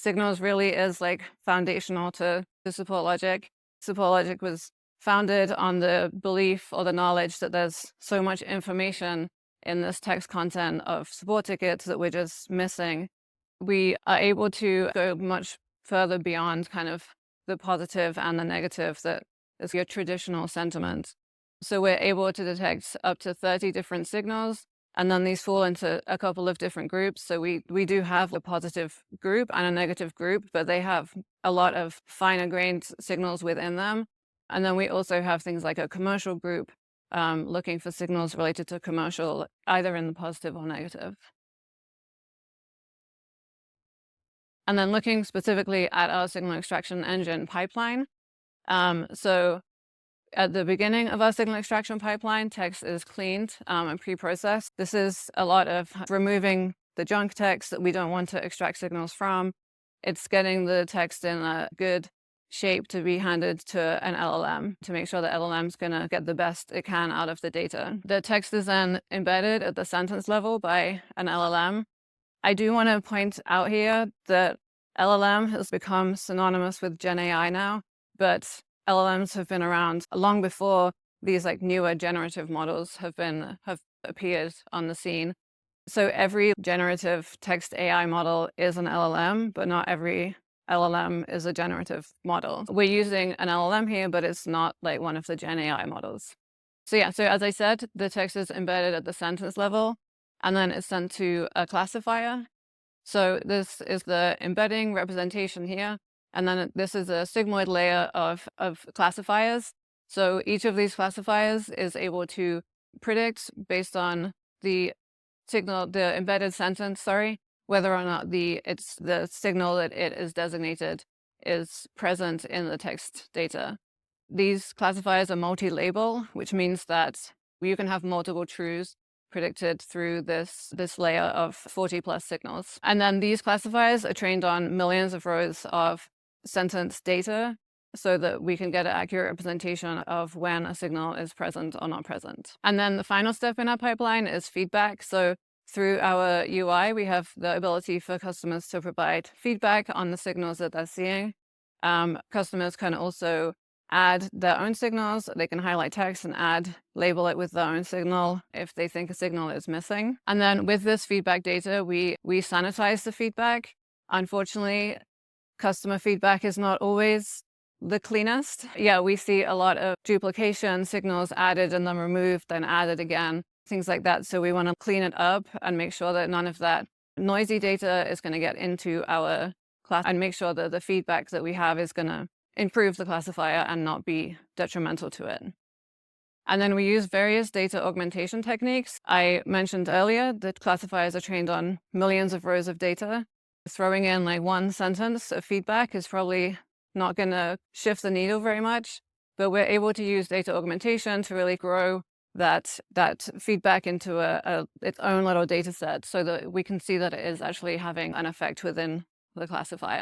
signals really is like foundational to SupportLogic. SupportLogic was founded on the belief or the knowledge that there's so much information in this text content of support tickets that we're just missing. We are able to go much further beyond kind of the positive and the negative that is your traditional sentiment. So we're able to detect up to 30 different signals, and then these fall into a couple of different groups. So we do have a positive group and a negative group, but they have a lot of finer grained signals within them. And then we also have things like a commercial group, looking for signals related to commercial, either in the positive or negative. And then looking specifically at our signal extraction engine pipeline. So at the beginning of our signal extraction pipeline, text is cleaned and pre-processed. This is a lot of removing the junk text that we don't want to extract signals from. It's getting the text in a good shape to be handed to an LLM to make sure the LLM is going to get the best it can out of the data. The text is then embedded at the sentence level by an LLM. I do want to point out here that LLM has become synonymous with Gen AI now, but LLMs have been around long before these like newer generative models have appeared on the scene. So every generative text AI model is an LLM, but not every LLM is a generative model. We're using an LLM here, but it's not like one of the Gen AI models. So yeah, so as I said, the text is embedded at the sentence level, and then it's sent to a classifier. So this is the embedding representation here. And then this is a sigmoid layer of classifiers. So each of these classifiers is able to predict based on the signal, the embedded sentence, whether or not it's the signal that it is designated is present in the text data. These classifiers are multi-label, which means that you can have multiple truths predicted through this layer of 40 plus signals. And then these classifiers are trained on millions of rows of sentence data so that we can get an accurate representation of when a signal is present or not present. And then the final step in our pipeline is feedback. So through our UI, we have the ability for customers to provide feedback on the signals that they're seeing. Customers can also add their own signals. They can highlight text and label it with their own signal if they think a signal is missing. And then with this feedback data, we sanitize the feedback. Unfortunately, customer feedback is not always the cleanest. Yeah, we see a lot of duplication, signals added and then removed, then added again, things like that. So we want to clean it up and make sure that none of that noisy data is going to get into our class, and make sure that the feedback that we have is going to improve the classifier and not be detrimental to it. And then we use various data augmentation techniques. I mentioned earlier that classifiers are trained on millions of rows of data. Throwing in like one sentence of feedback is probably not going to shift the needle very much, but we're able to use data augmentation to really grow that feedback into its own little data set so that we can see that it is actually having an effect within the classifier.